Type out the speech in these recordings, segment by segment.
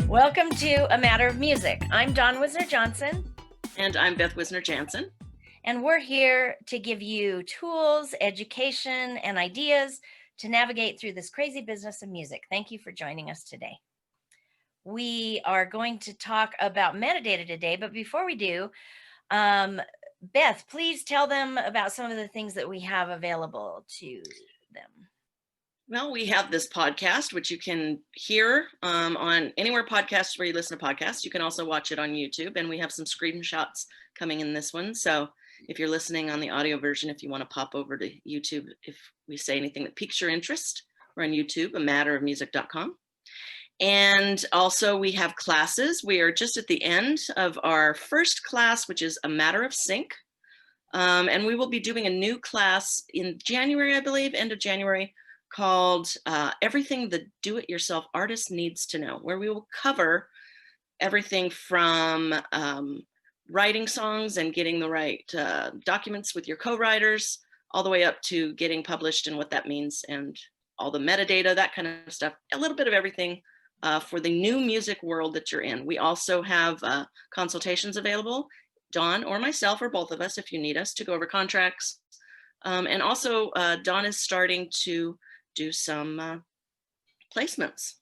Welcome to A Matter of Music. I'm Dawn Wisner-Johnson. And I'm Beth Wisner-Jansen. And we're here to give you tools, education, and ideas to navigate through this crazy business of music. Thank you for joining us today. We are going to talk about metadata today, but before we do, Beth, please tell them about some of the things that we have available to them. Well, we have this podcast, which you can hear on anywhere podcasts where you listen to podcasts. You can also watch it on YouTube, and we have some screenshots coming in this one. So if you're listening on the audio version, if you want to pop over to YouTube, if we say anything that piques your interest, we're on YouTube, amatterofmusic.com. And also we have classes. We are just at the end of our first class, which is A Matter of Sync. And we will be doing a new class in January, I believe, end of January, called Everything the Do-It-Yourself Artist Needs to Know, where we will cover everything from writing songs and getting the right documents with your co-writers, all the way up to getting published and what that means, and all the metadata, that kind of stuff, a little bit of everything for the new music world that you're in. We also have consultations available, Dawn or myself or both of us, if you need us, to go over contracts. And also Dawn is starting to do some placements.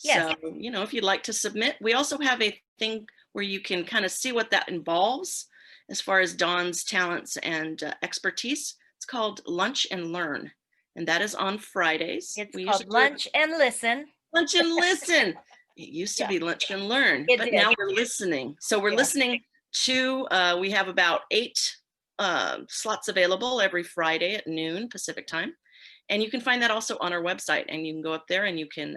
Yes. So, you know, if you'd like to submit, we also have a thing where you can kind of see what that involves as far as Dawn's talents and expertise. It's called Lunch and Learn, and that is on Fridays. It's called Lunch and Listen. Lunch and Listen. It used to be Lunch and Learn, but now we're listening. So we're listening to, we have about 8 slots available every Friday at noon Pacific time. And you can find that also on our website, and you can go up there and you can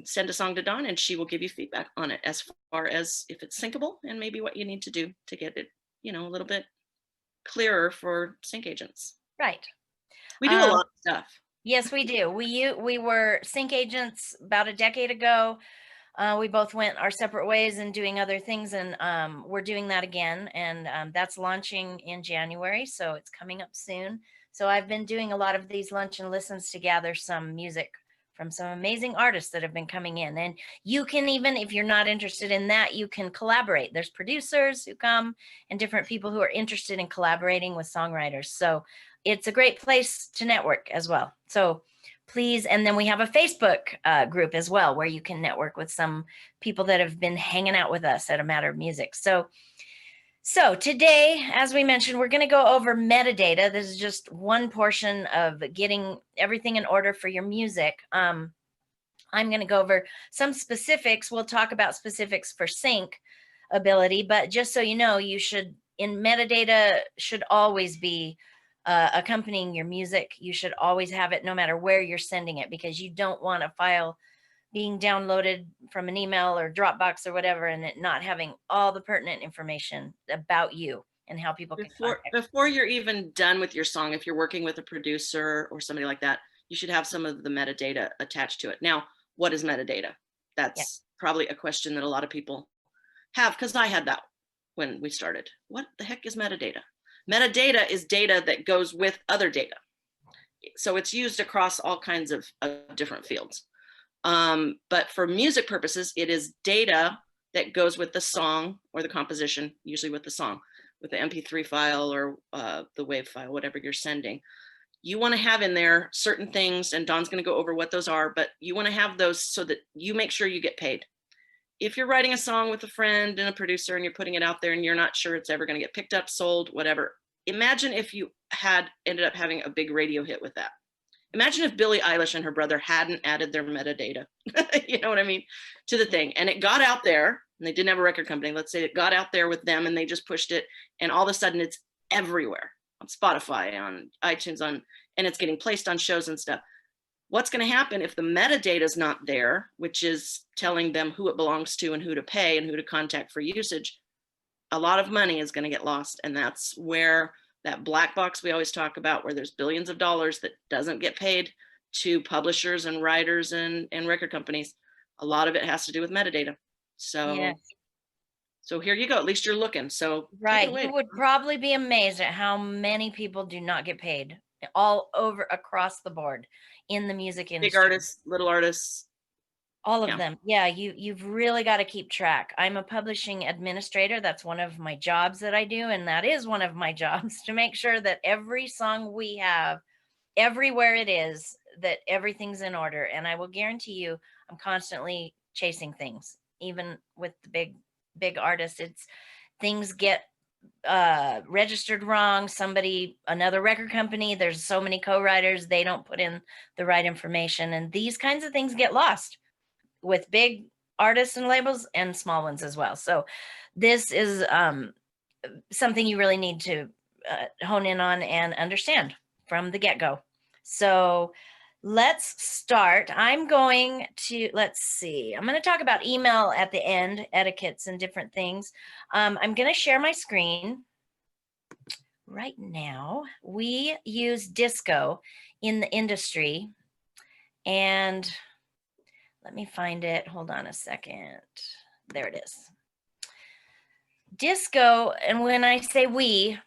send a song to Dawn and she will give you feedback on it as far as if it's syncable and maybe what you need to do to get it, you know, a little bit clearer for sync agents. Right. We do a lot of stuff. Yes, we do. We were sync agents about a decade ago. We both went our separate ways and doing other things, and we're doing that again, and that's launching in January, so it's coming up soon. So I've been doing a lot of these lunch and listens to gather some music from some amazing artists that have been coming in. And you can, even if you're not interested in that, you can collaborate. There's producers who come and different people who are interested in collaborating with songwriters. So it's a great place to network as well. So please, and then we have a Facebook group as well, where you can network with some people that have been hanging out with us at A Matter of Music. So today, as we mentioned, we're going to go over metadata. This is just one portion of getting everything in order for your music. I'm going to go over some specifics. We'll talk about specifics for sync ability, but just so you know, you should, in metadata, should always be accompanying your music. You should always have it no matter where you're sending it, because you don't want a file being downloaded from an email or Dropbox or whatever and it not having all the pertinent information about you and how people can contact. Before you're even done with your song, if you're working with a producer or somebody like that, you should have some of the metadata attached to it. Now, what is metadata? That's probably a question that a lot of people have, because I had that when we started. What the heck is metadata? Metadata is data that goes with other data. So it's used across all kinds of different fields. But for music purposes, it is data that goes with the song or the composition, usually with the song, with the MP3 file or the WAV file, whatever you're sending. You want to have in there certain things, and Dawn's going to go over what those are, but you want to have those so that you make sure you get paid. If you're writing a song with a friend and a producer and you're putting it out there and you're not sure it's ever going to get picked up, sold, whatever, imagine if you had ended up having a big radio hit with that. Imagine if Billie Eilish and her brother hadn't added their metadata, you know what I mean, to the thing. And it got out there, and they didn't have a record company. Let's say it got out there with them and they just pushed it, and all of a sudden it's everywhere on Spotify, on iTunes, and it's getting placed on shows and stuff. What's going to happen if the metadata is not there, which is telling them who it belongs to and who to pay and who to contact for usage? A lot of money is going to get lost. And that's where that black box we always talk about, where there's billions of dollars that doesn't get paid to publishers and writers and record companies. A lot of it has to do with metadata. So So here you go. At least you're looking. So take it Right. away. You would probably be amazed at how many people do not get paid all over across the board in the music Big industry. artists, little artists. All of Yeah. them. Yeah, you've really got to keep track. I'm a publishing administrator. That's one of my jobs that I do, and that is one of my jobs to make sure that every song we have, everywhere it is, that everything's in order. And I will guarantee you, I'm constantly chasing things. Even with the big artists, it's things get registered wrong. Another record company, there's so many co-writers, they don't put in the right information, and these kinds of things get lost with big artists and labels and small ones as well. So this is something you really need to hone in on and understand from the get-go. So let's start. I'm going to, let's see, I'm going to talk about email at the end, etiquettes and different things. I'm going to share my screen right now. We use Disco in the industry, and let me find it. Hold on a second. There it is. Disco, and when I say we,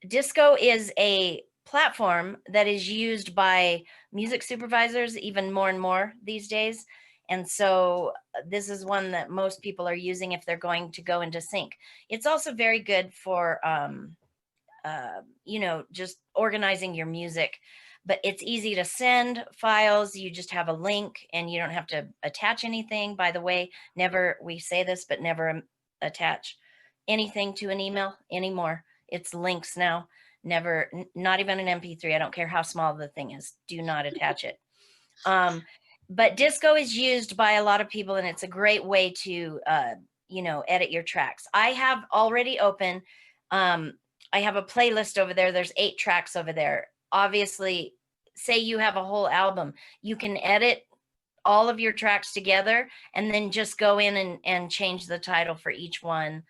Disco is a platform that is used by music supervisors even more and more these days. And so this is one that most people are using if they're going to go into sync. It's also very good for, just organizing your music, but it's easy to send files. You just have a link and you don't have to attach anything. By the way, we say this, but never attach anything to an email anymore. It's links now. Never, not even an MP3. I don't care how small the thing is. Do not attach it. But Disco is used by a lot of people, and it's a great way to, edit your tracks. I have already open. I have a playlist over there. There's 8 tracks over there. Obviously, say you have a whole album, you can edit all of your tracks together and then just go in and change the title for each one.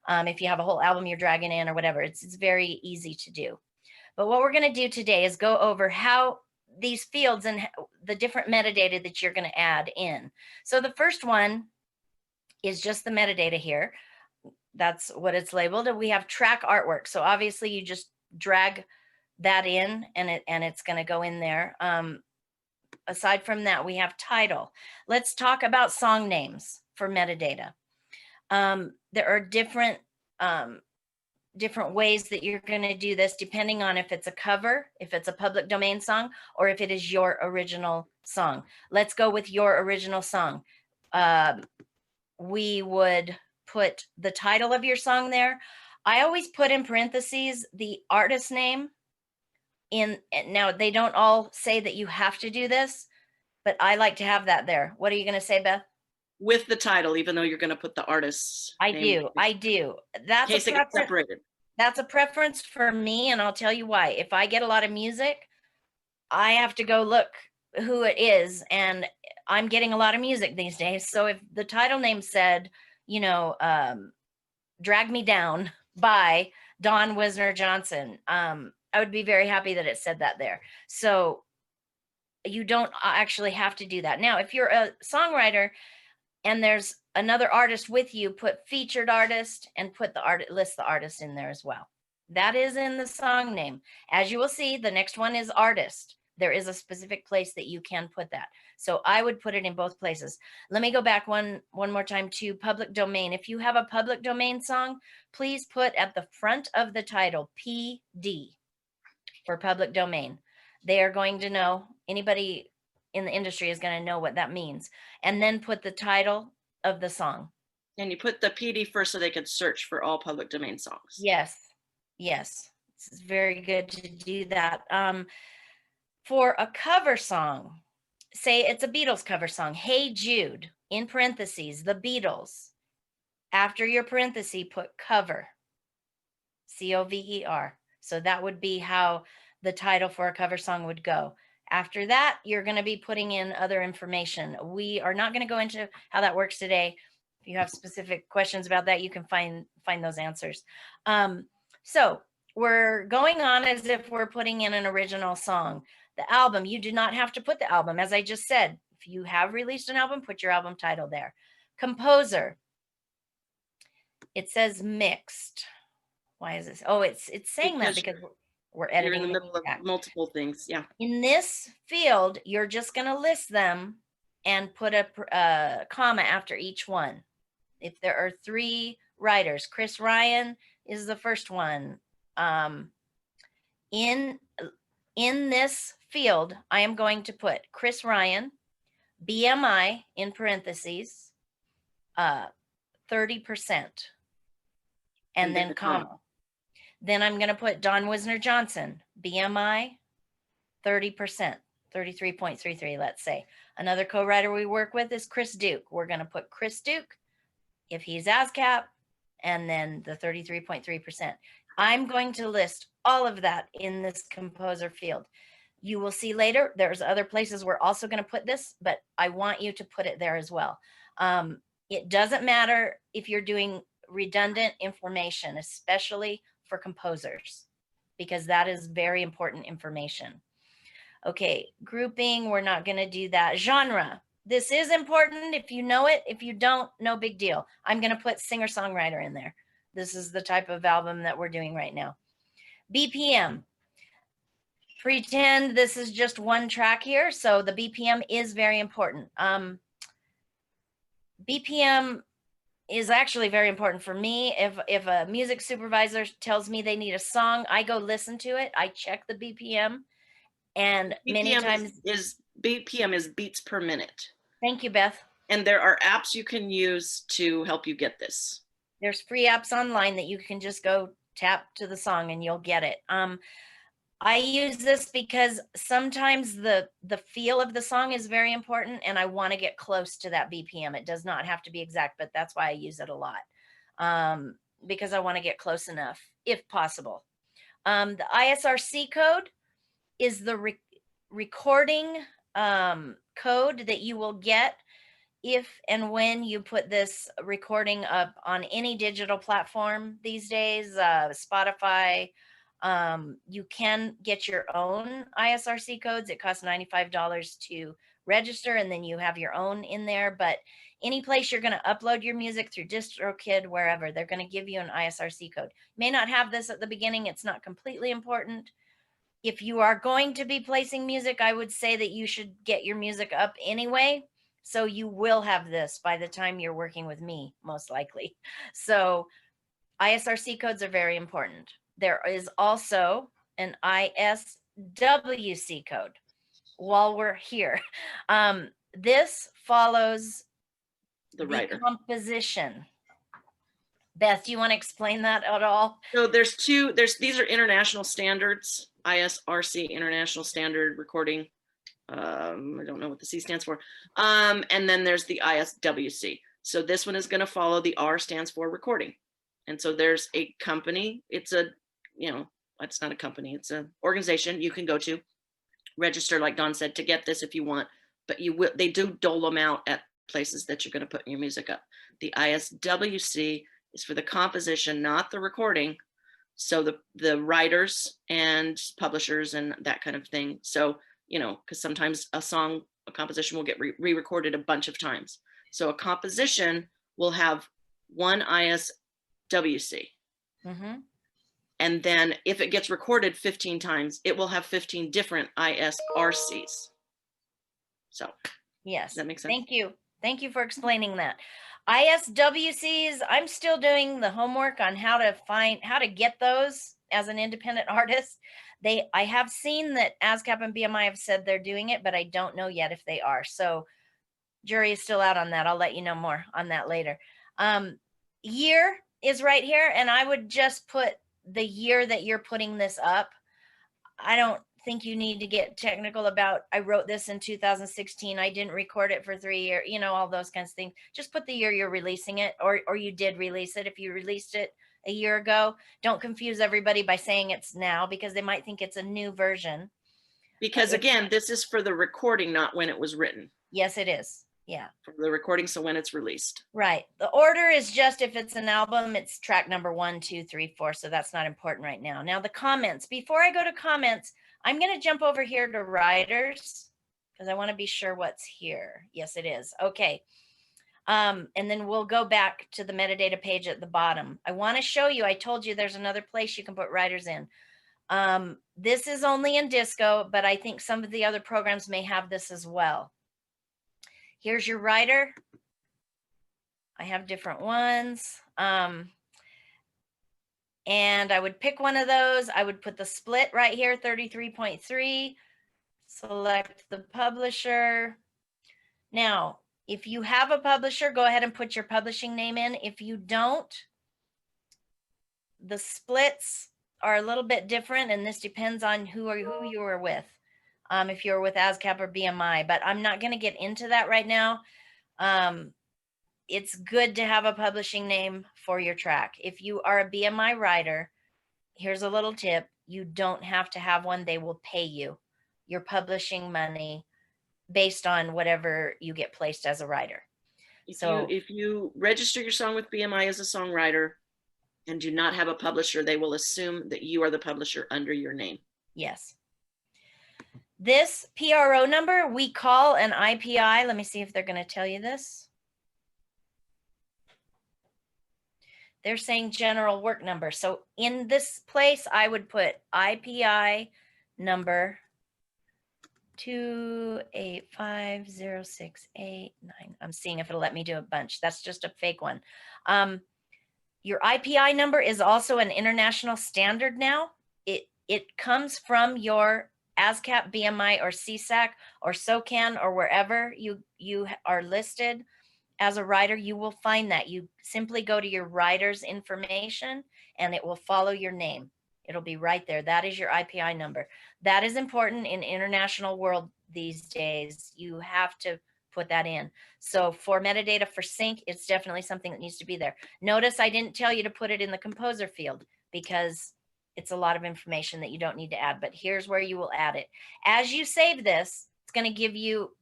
If you have a whole album you're dragging in or whatever, it's very easy to do. But what we're going to do today is go over how these fields and the different metadata that you're going to add in. So the first one is just the metadata here. That's what it's labeled. And we have track artwork. So obviously you just drag that in and it's going to go in there. Aside from that, we have title. Let's talk about song names for metadata. There are different ways that you're going to do this depending on if it's a cover, if it's a public domain song, or if it is your original song. Let's go with your original song. We would put the title of your song there. I always put in parentheses the artist name. Now, they don't all say that you have to do this, but I like to have that there. What are you going to say, Beth? With the title, even though you're going to put the artist's name. I do. In case it gets separated. That's a preference for me, and I'll tell you why. If I get a lot of music, I have to go look who it is, and I'm getting a lot of music these days. So if the title name said, Drag Me Down by Don Wisner Johnson, I would be very happy that it said that there. So you don't actually have to do that. Now, if you're a songwriter and there's another artist with you, put featured artist and list the artist in there as well. That is in the song name. As you will see, the next one is artist. There is a specific place that you can put that. So I would put it in both places. Let me go back one more time to public domain. If you have a public domain song, please put at the front of the title PD for public domain. They are going to know, anybody in the industry is going to know what that means. And then put the title of the song. And you put the PD first so they could search for all public domain songs. Yes. It's very good to do that. For a cover song, say it's a Beatles cover song, Hey Jude, in parentheses, the Beatles. After your parenthesis, put cover, COVER. So that would be how the title for a cover song would go. After that, you're going to be putting in other information. We are not going to go into how that works today. If you have specific questions about that, you can find those answers. So we're going on as if we're putting in an original song. The album, you do not have to put the album. As I just said, if you have released an album, put your album title there. Composer, It says mixed. Why is this? Oh, it's saying that Because because we're you're in editing the the middle of track. multiple things. Yeah. In this field, you're just going to list them and put a comma after each one. If there are 3 writers, Chris Ryan is the first one. In this field, I am going to put Chris Ryan, BMI in parentheses, 30%, and then a comma. Then I'm going to put Don Wisner Johnson, BMI, 30%, 33.33, let's say. Another co-writer we work with is Chris Duke. We're going to put Chris Duke if he's ASCAP, and then the 33.3%. I'm going to list all of that in this composer field. You will see later, there's other places we're also going to put this, but I want you to put it there as well. It doesn't matter if you're doing redundant information, especially for composers, because that is very important information. Okay, grouping, we're not going to do that. Genre, this is important if you know it. If you don't, no big deal. I'm going to put singer-songwriter in there. This is the type of album that we're doing right now. BPM, pretend this is just one track here, so the BPM is very important. BPM is actually very important for me. If a music supervisor tells me they need a song, I go listen to it. I check the BPM, and many times BPM is beats per minute. Thank you, Beth. And there are apps you can use to help you get this. There's free apps online that you can just go tap to the song and you'll get it. I use this because sometimes the feel of the song is very important, and I want to get close to that BPM. It does not have to be exact, but that's why I use it a lot, because I want to get close enough if possible. The ISRC code is the recording code that you will get if and when you put this recording up on any digital platform these days, Spotify. You can get your own ISRC codes. It costs $95 to register, and then you have your own in there. But any place you're going to upload your music through DistroKid, wherever, they're going to give you an ISRC code. You may not have this at the beginning. It's not completely important. If you are going to be placing music, I would say that you should get your music up anyway. So you will have this by the time you're working with me, most likely. So ISRC codes are very important. There is also an ISWC code while we're here. This follows the composition. Beth, do you want to explain that at all? So these are international standards, ISRC, International Standard Recording. I don't know what the C stands for. And then there's the ISWC. So this one is going to follow. The R stands for recording. And so there's a company. It's it's not a company. It's an organization you can go to, register, like Dawn said, to get this if you want. But they do dole them out at places that you're going to put your music up. The ISWC is for the composition, not the recording. So the writers and publishers and that kind of thing. So, because sometimes a composition will get re-recorded a bunch of times. So a composition will have one ISWC. Mm-hmm. And then if it gets recorded 15 times, it will have 15 different ISRCs. So yes, does that make sense? Thank you. Thank you for explaining that. ISWCs, I'm still doing the homework on how to get those as an independent artist. I have seen that ASCAP and BMI have said they're doing it, but I don't know yet if they are. So jury is still out on that. I'll let you know more on that later. Year is right here, and I would just put the year that you're putting this up. I don't think you need to get technical about, I wrote this in 2016. I didn't record it for 3 years, all those kinds of things. Just put the year you're releasing it, or you did release it. If you released it a year ago, don't confuse everybody by saying it's now, because they might think it's a new version. Because again, this is for the recording, not when it was written. Yes, it is. Yeah. For the recording, so when it's released. Right. The order is just, if it's an album, it's track number 1, 2, 3, 4. So that's not important right now. Now the comments. Before I go to comments, I'm going to jump over here to writers because I want to be sure what's here. Yes, it is. Okay. And then we'll go back to the metadata page at the bottom. I want to show you, I told you there's another place you can put writers in. This is only in Disco, but I think some of the other programs may have this as well. Here's your writer. I have different ones. And I would pick one of those. I would put the split right here, 33.3, select the publisher. Now, if you have a publisher, go ahead and put your publishing name in. If you don't, the splits are a little bit different, and this depends on who you are with. If you're with ASCAP or BMI, but I'm not going to get into that right now. It's good to have a publishing name for your track. If you are a BMI writer, here's a little tip. You don't have to have one. They will pay you your publishing money based on whatever you get placed as a writer. If you register your song with BMI as a songwriter and do not have a publisher, they will assume that you are the publisher under your name. Yes. This PRO number we call an IPI. Let me see if they're going to tell you this. They're saying general work number. So in this place, I would put IPI number 2850689. I'm seeing if it'll let me do a bunch. That's just a fake one. Your IPI number is also an international standard now. It comes from your ASCAP, BMI, or CSAC, or SOCAN, or wherever you are listed as a writer. You will find that. You simply go to your writer's information and it will follow your name. It'll be right there. That is your IPI number. That is important in international world these days. You have to put that in. So for metadata for sync, it's definitely something that needs to be there. Notice I didn't tell you to put it in the composer field because it's a lot of information that you don't need to add, but here's where you will add it. As you save this, it's going to give you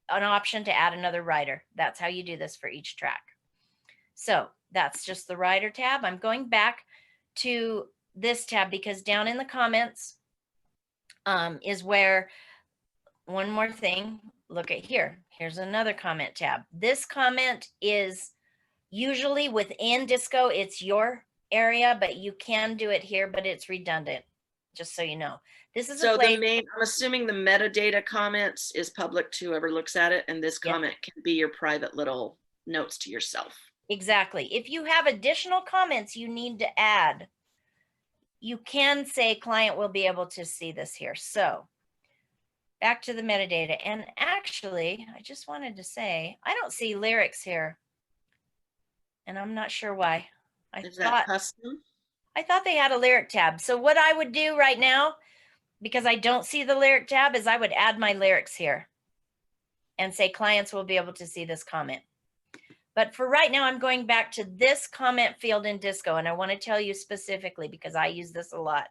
an option to add another writer. That's how you do this for each track. So that's just the writer tab. I'm going back to this tab because down in the comments is where, one more thing, look at here. Here's another comment tab. This comment is usually within Disco, it's your area, but you can do it here, but it's redundant, just so you know. This is so the main, I'm assuming the metadata comments is public to whoever looks at it, and this comment can be your private little notes to yourself. Exactly. If you have additional comments you need to add, you can say client will be able to see this here. So back to the metadata. And actually, I just wanted to say, I don't see lyrics here. And I'm not sure why. Is that custom? I thought they had a lyric tab. So what I would do right now, because I don't see the lyric tab, is I would add my lyrics here and say clients will be able to see this comment. But for right now, I'm going back to this comment field in Disco, and I want to tell you specifically because I use this a lot.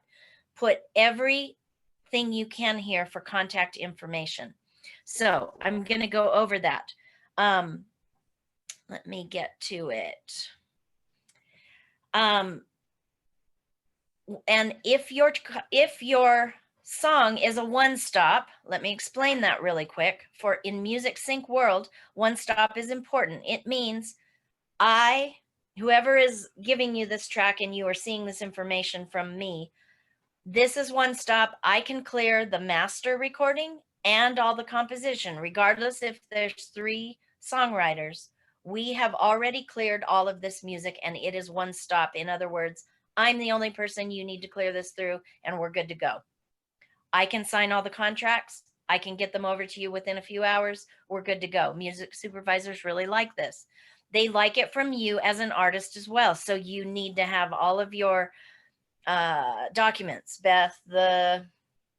Put everything you can here for contact information. So I'm going to go over that. Let me get to it. And if your song is a one-stop, let me explain that really quick. For in music sync world, one-stop is important. It means whoever is giving you this track and you are seeing this information from me, this is one stop. I can clear the master recording and all the composition, regardless if there's 3 songwriters. We have already cleared all of this music and it is one stop. In other words, I'm the only person you need to clear this through and we're good to go. I can sign all the contracts. I can get them over to you within a few hours. We're good to go. Music supervisors really like this. They like it from you as an artist as well. So you need to have all of your documents, Beth, the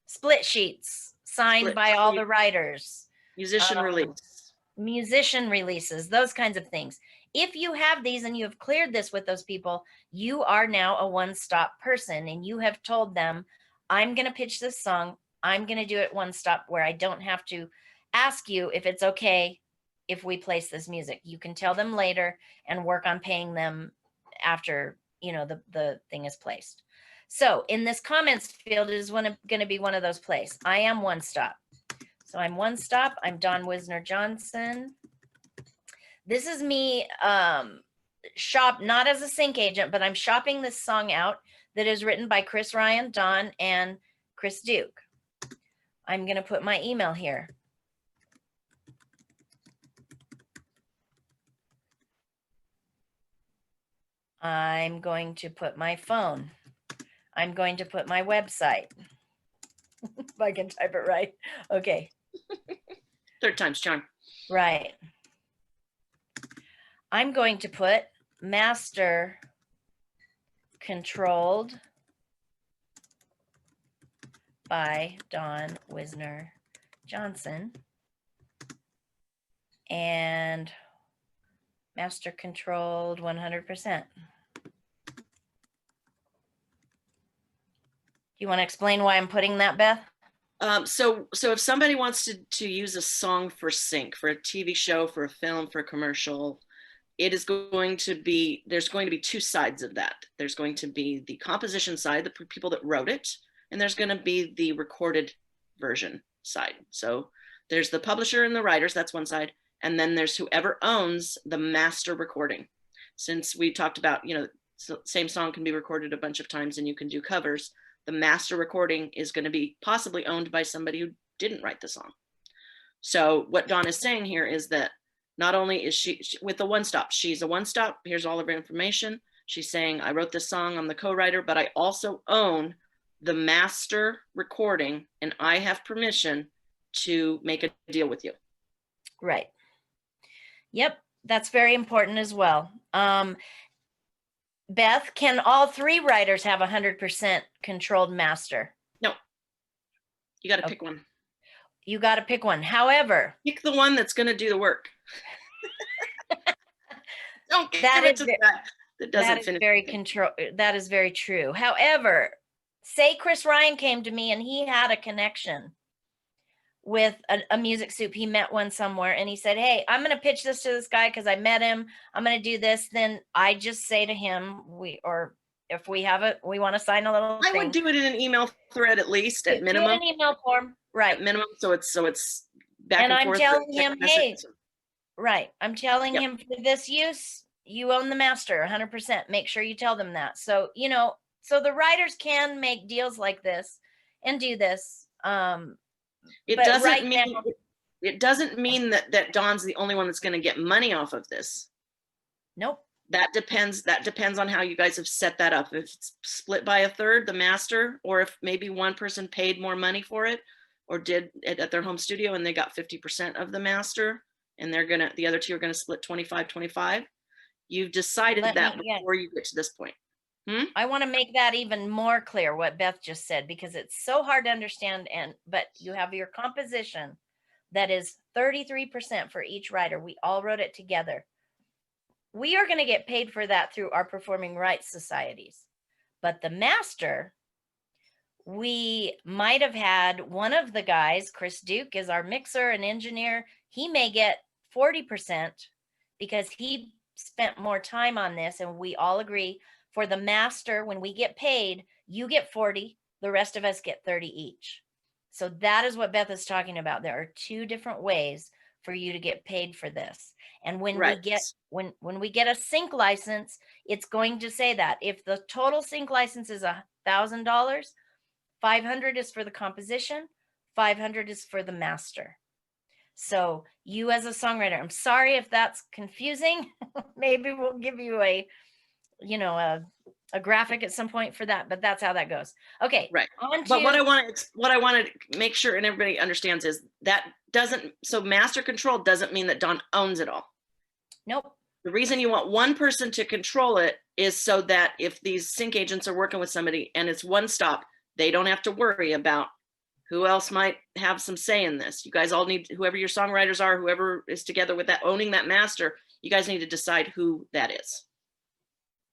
split sheets signed by all the writers. Musician release. Musician releases, those kinds of things. If you have these and you have cleared this with those people, you are now a one-stop person and you have told them, I'm going to pitch this song. I'm going to do it one stop where I don't have to ask you if it's okay if we place this music. You can tell them later and work on paying them after, you know, the thing is placed. So in this comments field is going to be one of those places. I am one stop. So I'm one stop. I'm Dawn Wisner Johnson. This is me not as a sync agent, but I'm shopping this song out that is written by Chris Ryan, Don, and Chris Duke. I'm going to put my email here. I'm going to put my phone. I'm going to put my website. If I can type it right. Okay. Third time's charm. Right. I'm going to put master controlled by Don Wisner Johnson and master controlled 100%. You want to explain why I'm putting that, Beth? So if somebody wants to use a song for sync, for a TV show, for a film, for a commercial, there's going to be two sides of that. There's going to be the composition side, the people that wrote it, and there's going to be the recorded version side. So there's the publisher and the writers, that's one side, and then there's whoever owns the master recording. Since we talked about, same song can be recorded a bunch of times and you can do covers, the master recording is going to be possibly owned by somebody who didn't write the song. So what Dawn is saying here is that not only is she with the one-stop, she's a one-stop, here's all of her information. She's saying, I wrote this song, I'm the co-writer, but I also own the master recording and I have permission to make a deal with you. Right. Yep, that's very important as well. Beth, can all three writers have 100% controlled master? No, you got to pick one. You got to pick one. However, pick the one that's going to do the work. Don't give it to that doesn't finish. That is very true. However, say Chris Ryan came to me and he had a connection with a music soup. He met one somewhere and he said, hey, I'm going to pitch this to this guy because I met him. I'm going to do this. Then I just say to him, if we have it, we want to sign a little thing. I would do it in an email thread at least, at minimum. Do it in an email form, right? At minimum, so it's back and forth. And I'm telling him, hey, right. I'm telling him for this use, you own the master 100%. Make sure you tell them that. So, so the writers can make deals like this and do this. It doesn't mean that Dawn's the only one that's going to get money off of this. Nope. That depends on how you guys have set that up. If it's split by a third, the master, or if maybe one person paid more money for it or did it at their home studio and they got 50% of the master and the other two are going to split 25-25. You've decided that before you get to this point. I want to make that even more clear what Beth just said, because it's so hard to understand. But you have your composition that is 33% for each writer. We all wrote it together. We are going to get paid for that through our performing rights societies. But the master, we might have had one of the guys, Chris Duke is our mixer and engineer. He may get 40% because he spent more time on this, and we all agree for the master, when we get paid, you get 40, the rest of us get 30 each. So that is what Beth is talking about. There are two different ways for you to get paid for this. And when we get a sync license, it's going to say that if the total sync license is $1,000, $500 is for the composition, $500 is for the master. So you as a songwriter, I'm sorry if that's confusing. Maybe we'll give you a graphic at some point for that, but that's how that goes. Okay. Right. But what I want to make sure and everybody understands is that master control doesn't mean that Dawn owns it all. Nope. The reason you want one person to control it is so that if these sync agents are working with somebody and it's one stop, they don't have to worry about who else might have some say in this. You guys all need, whoever your songwriters are, whoever is together with that, owning that master, you guys need to decide who that is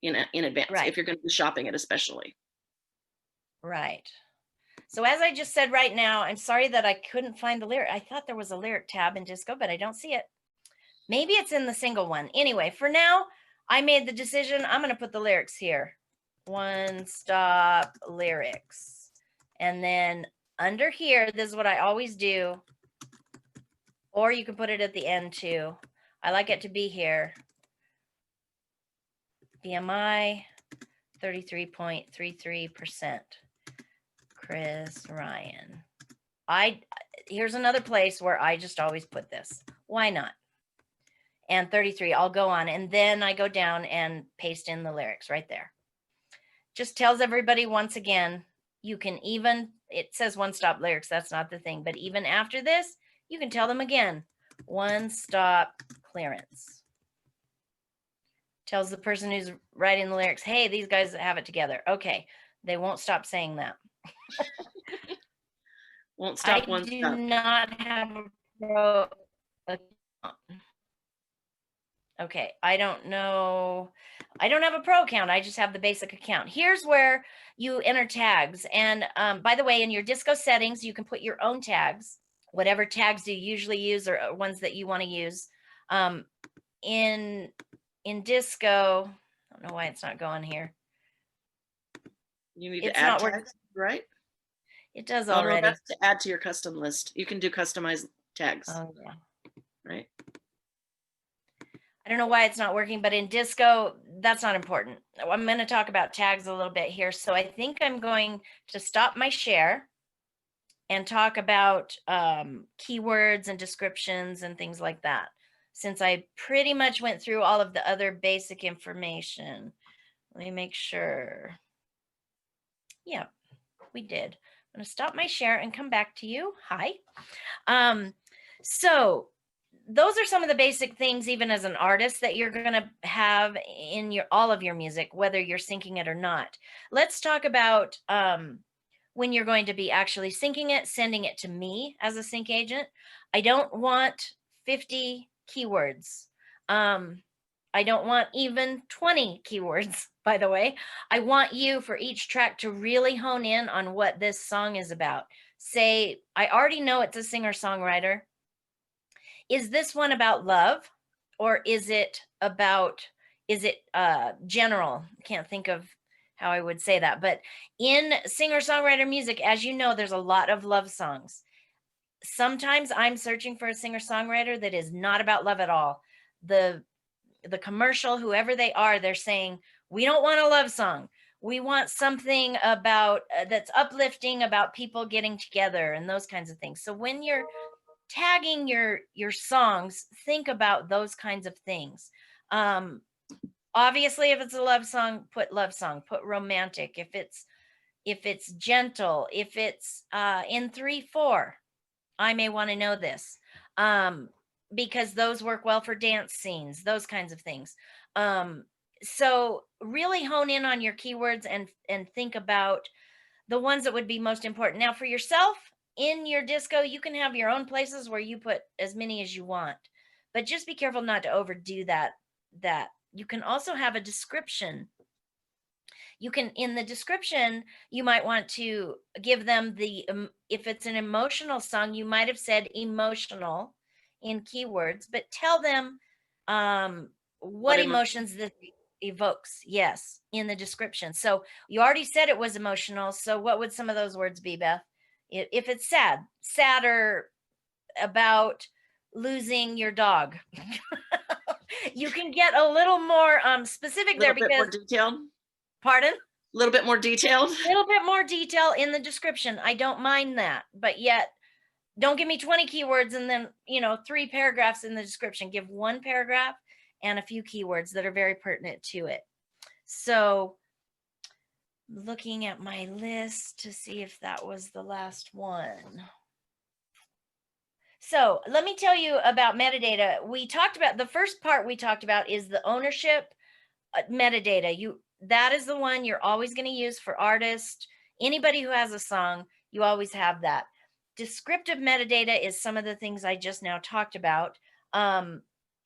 in advance, right, if you're going to be shopping it especially. Right. So as I just said right now, I'm sorry that I couldn't find the lyric. I thought there was a lyric tab in Disco, but I don't see it. Maybe it's in the single one. Anyway, for now, I made the decision. I'm going to put the lyrics here. One stop lyrics. And then under here, this is what I always do. Or you can put it at the end too. I like it to be here. BMI 33.33%. Chris Ryan. Here's another place where I just always put this. Why not? And 33, I'll go on, and then I go down and paste in the lyrics right there. Just tells everybody once again, you can even, it says one stop lyrics, that's not the thing, but even after this, you can tell them again, one stop clearance. Tells the person who's writing the lyrics, hey, these guys have it together. Okay, they won't stop saying that. Won't stop one I do stop. not have a pro account. Okay, I don't know. I don't have a pro account. I just have the basic account. Here's where you enter tags. And by the way, in your Disco settings, you can put your own tags, whatever tags you usually use or ones that you want to use. In Disco, I don't know why it's not going here. You need to add tags, working. right? It does Oh, already. no, that's to add to your custom list. You can do customized tags. Oh, yeah. Right. I don't know why it's not working, but in Disco, that's not important. I'm going to talk about tags a little bit here. So I think I'm going to stop my share and talk about keywords and descriptions and things like that, since I pretty much went through all of the other basic information. Let me make sure. Yeah, we did. I'm going to stop my share and come back to you. Hi. So those are some of the basic things, even as an artist, that you're going to have in all of your music, whether you're syncing it or not. Let's talk about when you're going to be actually syncing it, sending it to me as a sync agent. I don't want 50 keywords. I don't want even 20 keywords, by the way. I want you for each track to really hone in on what this song is about. Say, I already know it's a singer-songwriter. Is this one about love, or is it general? I can't think of how I would say that, but in singer-songwriter music, as you know, there's a lot of love songs. Sometimes I'm searching for a singer-songwriter that is not about love at all. The commercial, whoever they are, they're saying, we don't want a love song. We want something about that's uplifting, about people getting together and those kinds of things. So when you're tagging your songs, think about those kinds of things. Obviously, if it's a love song, put love song, put romantic. If it's gentle, if it's in 3/4, I may want to know this, because those work well for dance scenes, those kinds of things. So really hone in on your keywords and think about the ones that would be most important. Now for yourself, in your Disco, you can have your own places where you put as many as you want, but just be careful not to overdo that. You can also have a description. You can, in the description, you might want to give them if it's an emotional song, you might have said emotional in keywords, but tell them what emotions this evokes. Yes, in the description. So you already said it was emotional. So what would some of those words be, Beth? If it's sadder about losing your dog. You can get a little more specific there, because more detailed. Pardon? A little bit more detailed. A little bit more detail in the description. I don't mind that, but yet don't give me 20 keywords and then 3 paragraphs in the description. Give 1 paragraph and a few keywords that are very pertinent to it. So looking at my list to see if that was the last one. So let me tell you about metadata. We talked about, the first part we talked about is the ownership metadata. That is the one you're always going to use for artists. Anybody who has a song, you always have that. Descriptive metadata is some of the things I just now talked about.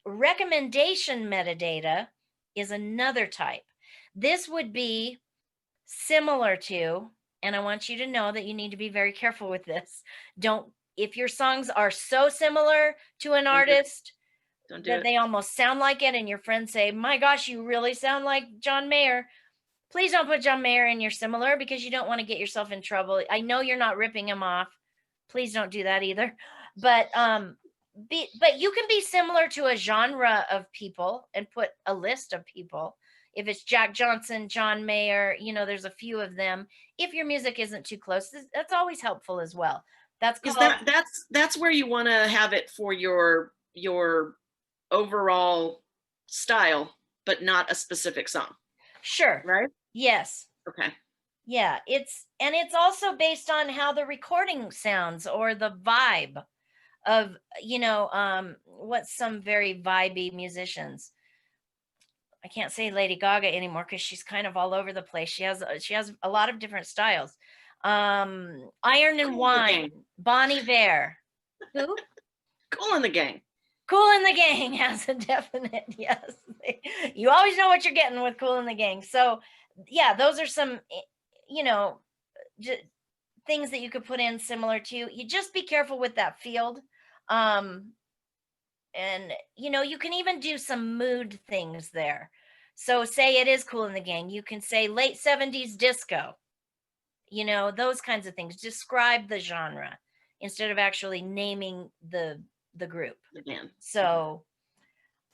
Recommendation metadata is another type. This would be similar to, and I want you to know that you need to be very careful with this. If your songs are so similar to an artist that they almost sound like it, and your friends say, my gosh, you really sound like John Mayer, please don't put John Mayer in your similar, because you don't want to get yourself in trouble. I know you're not ripping him off. Please don't do that either. But but you can be similar to a genre of people and put a list of people. If it's Jack Johnson, John Mayer, there's a few of them. If your music isn't too close, that's always helpful as well. That's Is called, that's where you want to have it for your overall style, but not a specific song, sure. right? Yes. Okay. Yeah, it's also based on how the recording sounds or the vibe of, what's some very vibey musicians. I can't say Lady Gaga anymore because she's kind of all over the place. She has a lot of different styles. Iron and Cool in the Wine, Gang. Bon Iver. Who? Cool in the Gang. Cool in the Gang has a definite yes. You always know what you're getting with Cool in the Gang. So yeah, those are some, you know, things that you could put in similar to. You just be careful with that field. Um, and you can even do some mood things there. So say it is Cool in the Gang, you can say late 70s disco, those kinds of things. Describe the genre instead of actually naming the group. The band. So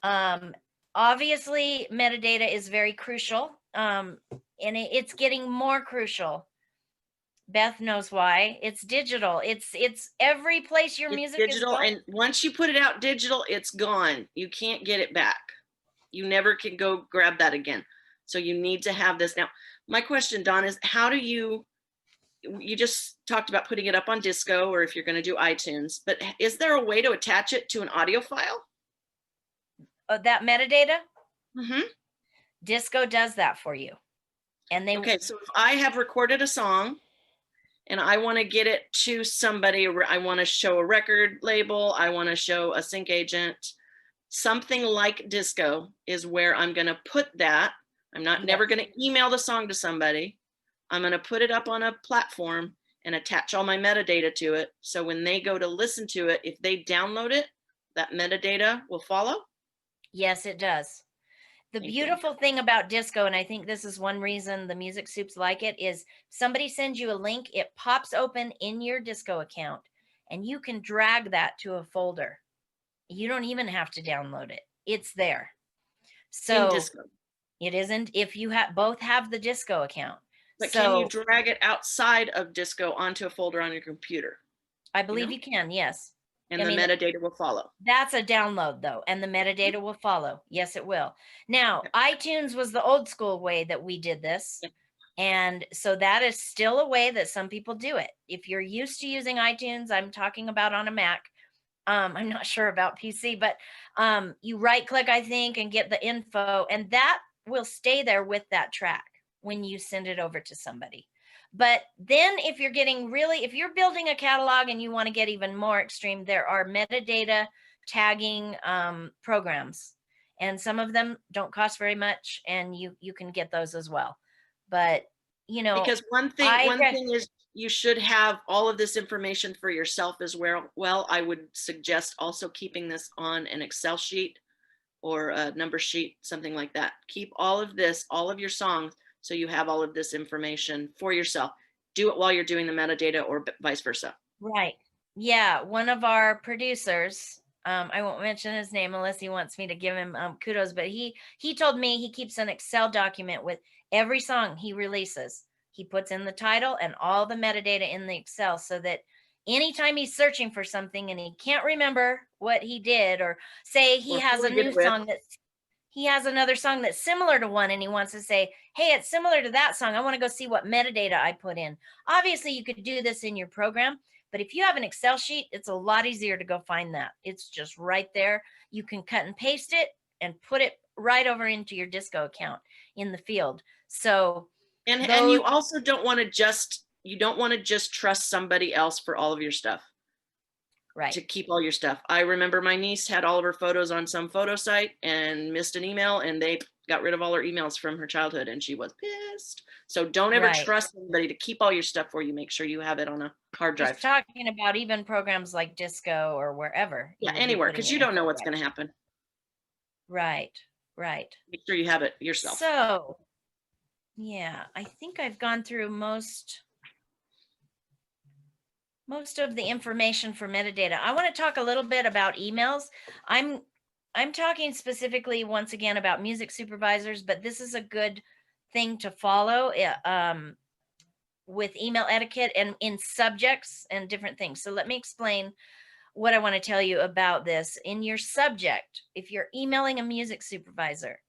um obviously metadata is very crucial, and it's getting more crucial. Beth knows why. It's digital. It's every place your It's music is digital, going. and once you put it out digital, it's gone. You can't get it back. You never can go grab that again. So you need to have this. Now, my question, Don, is how do you just talked about putting it up on Disco, or if you're going to do iTunes, but is there a way to attach it to an audio file? That metadata, Mm-hmm. Disco does that for you. And they Okay, so if I have recorded a song and I want to get it to somebody, I want to show a record label, I want to show a sync agent, something like Disco is where I'm going to put that. I'm not never going to email the song to somebody. I'm going to put it up on a platform and attach all my metadata to it. So when they go to listen to it, if they download it, that metadata will follow. Yes, it does. The Thank you. beautiful thing about Disco, and I think this is one reason the music soups like it, is somebody sends you a link, it pops open in your Disco account, and you can drag that to a folder. You don't even have to download it. It's there. In So Disco. it isn't if you both have the Disco account. But so can you drag it outside of Disco onto a folder on your computer? I believe you can, yes. And the metadata will follow. That's a download though, and the metadata will follow. Yes, it will. Now, iTunes was the old school way that we did this. And so that is still a way that some people do it. If you're used to using iTunes, I'm talking about on a Mac. I'm not sure about PC, but you right click, I think, and get the info, and that will stay there with that track when you send it over to somebody. But then if you're building a catalog and you want to get even more extreme, there are metadata tagging programs, and some of them don't cost very much, and you can get those as well. But because one thing is you should have all of this information for yourself as well. I would suggest also keeping this on an Excel sheet or a number sheet, something like that. Keep all of this, all of your songs, so you have all of this information for yourself. Do it while you're doing the metadata or vice versa. Right. Yeah. One of our producers, I won't mention his name unless he wants me to give him kudos, but he told me he keeps an Excel document with every song he releases. He puts in the title and all the metadata in the Excel so that anytime he's searching for something and he can't remember what he did, or say he has a new song he has another song that's similar to one and he wants to say, hey, it's similar to that song, I want to go see what metadata I put in. Obviously, you could do this in your program, but if you have an Excel sheet, it's a lot easier to go find that. It's just right there. You can cut and paste it and put it right over into your Disco account in the field. So, and you also don't want to just trust somebody else for all of your stuff. Right. To keep all your stuff. I remember my niece had all of her photos on some photo site and missed an email, and they got rid of all her emails from her childhood, and she was pissed. So don't ever trust anybody to keep all your stuff for you. Make sure you have it on a hard drive. Just talking about even programs like Disco or wherever. Yeah, anywhere, because you don't know what's going to happen. Right, right. Make sure you have it yourself. So, yeah, I think I've gone through most most of the information for metadata. I want to talk a little bit about emails. I'm talking specifically once again about music supervisors, but this is a good thing to follow with email etiquette and in subjects and different things. So let me explain what I want to tell you about this. In your subject, if you're emailing a music supervisor,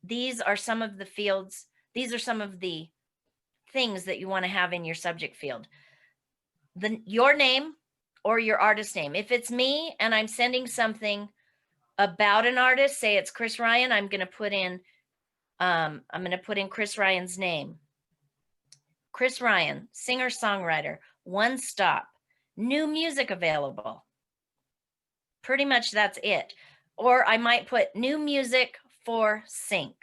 these are some of the fields, these are some of the things that you want to have in your subject field. Your name or your artist name. If it's me and I'm sending something about an artist, say it's Chris Ryan, I'm going to put in Chris Ryan's name. Chris Ryan, singer songwriter, one stop, new music available. Pretty much that's it. Or I might put new music for sync.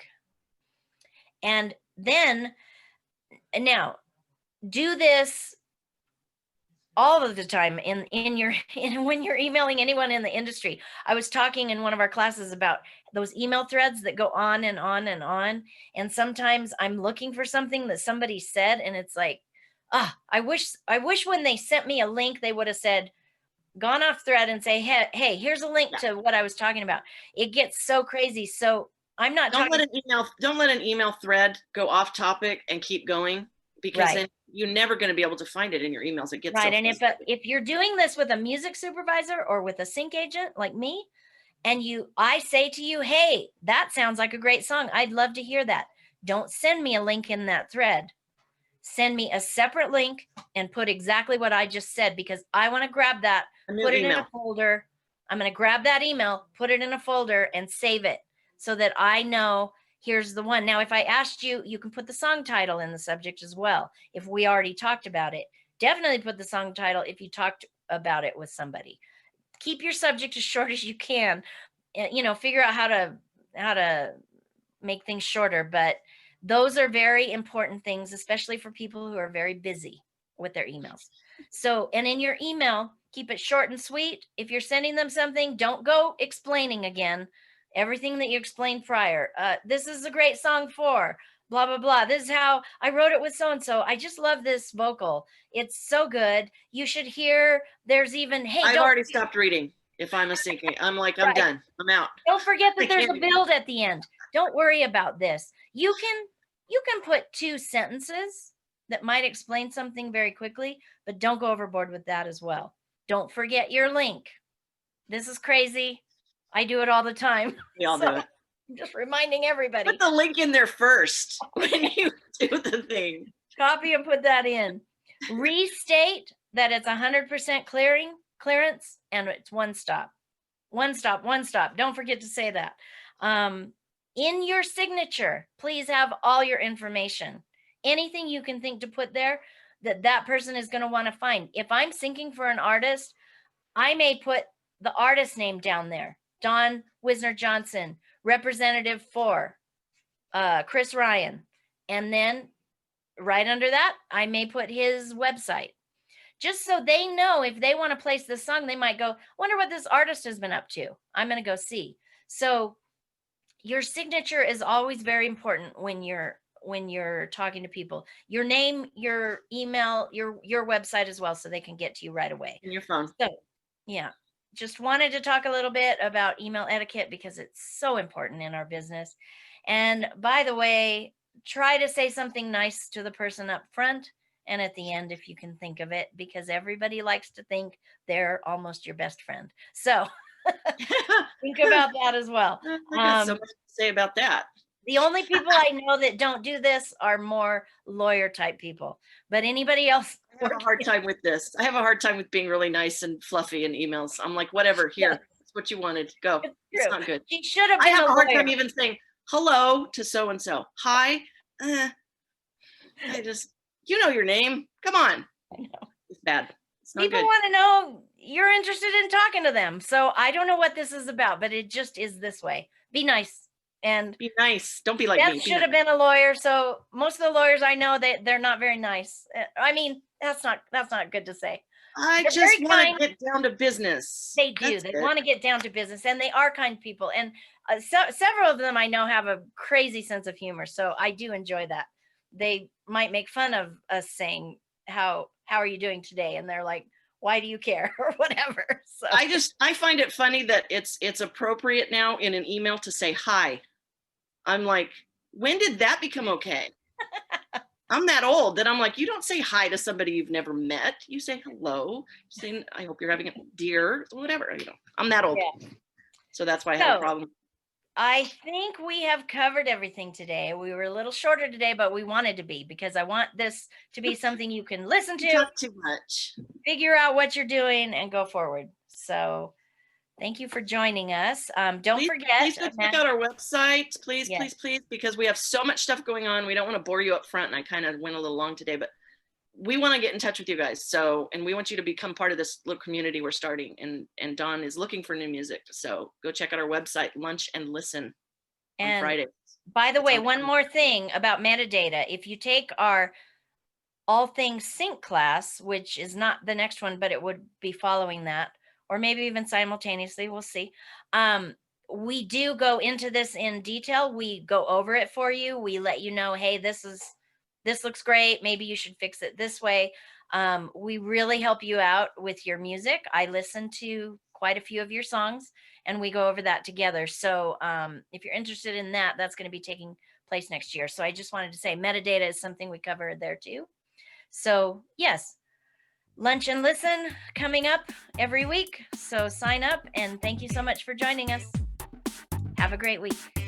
And then now do this all of the time when you're emailing anyone in the industry. I was talking in one of our classes about those email threads that go on and on and on. And sometimes I'm looking for something that somebody said, and it's like, I wish when they sent me a link, they would have said, gone off thread and say, hey, here's a link to what I was talking about. It gets so crazy. So I'm not don't let an email thread go off topic and keep going, because then you're never going to be able to find it in your emails. It gets right. So and if you're doing this with a music supervisor or with a sync agent like me, and I say to you, hey, that sounds like a great song, I'd love to hear that. Don't send me a link in that thread. Send me a separate link and put exactly what I just said, because I want to grab that, put it in a folder. I'm going to grab that email, put it in a folder and save it so that I know here's the one. Now, if I asked you, you can put the song title in the subject as well. If we already talked about it, definitely put the song title if you talked about it with somebody. Keep your subject as short as you can. Figure out how to make things shorter, but those are very important things, especially for people who are very busy with their emails. So, and in your email, keep it short and sweet. If you're sending them something, don't go explaining again everything that you explained prior. This is a great song for blah, blah, blah. This is how I wrote it with so-and-so. I just love this vocal. It's so good. You should hear, there's even, hey, I've already stopped reading. If I'm a sinking, I'm like, I'm done. I'm out. Don't forget that there's a build at the end. Don't worry about this. You can put 2 sentences that might explain something very quickly, but don't go overboard with that as well. Don't forget your link. This is crazy. I do it all the time. We all do it. I'm just reminding everybody. Put the link in there first when you do the thing. Copy and put that in. Restate that it's 100% clearance and it's one stop. One stop, one stop. Don't forget to say that. In your signature, please have all your information. Anything you can think to put there that person is going to want to find. If I'm syncing for an artist, I may put the artist name down there. Don Wisner Johnson, representative for Chris Ryan. And then right under that, I may put his website. Just so they know if they want to place this song, they might go, wonder what this artist has been up to. I'm going to go see. So your signature is always very important when you're talking to people. Your name, your email, your website as well, so they can get to you right away. And your phone. So yeah, just wanted to talk a little bit about email etiquette because it's so important in our business. And by the way, try to say something nice to the person up front and at the end if you can think of it, because everybody likes to think they're almost your best friend. So think about that as well. I got so much to say about that. The only people I know that don't do this are more lawyer type people, but anybody else. I have a hard time with this. I have a hard time with being really nice and fluffy in emails. I'm like, whatever, here, that's what you wanted. Go. It's not good. She should have been I have a hard time even saying hello to so-and-so. Hi. I just, you know your name. Come on. I know. It's bad. It's not People good. want to know you're interested in talking to them. So I don't know what this is about, but it just is this way. Be nice. And be nice. Don't be like Beth me. should have been a lawyer. So most of the lawyers I know, they're not very nice. I mean, that's not good to say. I just want to get down to business. They do. They want to get down to business, and they are kind people. And several of them I know have a crazy sense of humor. So I do enjoy that. They might make fun of us saying, how are you doing today? And they're like, why do you care or whatever. So I find it funny that it's appropriate now in an email to say hi. I'm like, when did that become okay? I'm that old that I'm like, you don't say hi to somebody you've never met. You say hello. You say, I hope you're having a dear, whatever. I'm that old. yeah. So that's why I have a So problem. I think we have covered everything today. We were a little shorter today, but we wanted to be, because I want this to be something you can listen You to, talk too much. figure out what you're doing, and go forward. So thank you for joining us. Don't forget, Please go check out our website, please, yes, please, please, because we have so much stuff going on. We don't want to bore you up front, and I kind of went a little long today, but we want to get in touch with you guys. So, and we want you to become part of this little community we're starting. And Dawn is looking for new music. So go check out our website, Lunch and Listen, on and Friday. by the It's way, on one more thing about metadata. If you take our all things sync class, which is not the next one, but it would be following that, or maybe even simultaneously, we'll see. We do go into this in detail. We go over it for you. We let you know, hey, this looks great. Maybe you should fix it this way. We really help you out with your music. I listen to quite a few of your songs, and we go over that together. So if you're interested in that, that's going to be taking place next year. So I just wanted to say metadata is something we cover there too. So yes, Lunch and Listen coming up every week. So sign up, and thank you so much for joining us. Have a great week.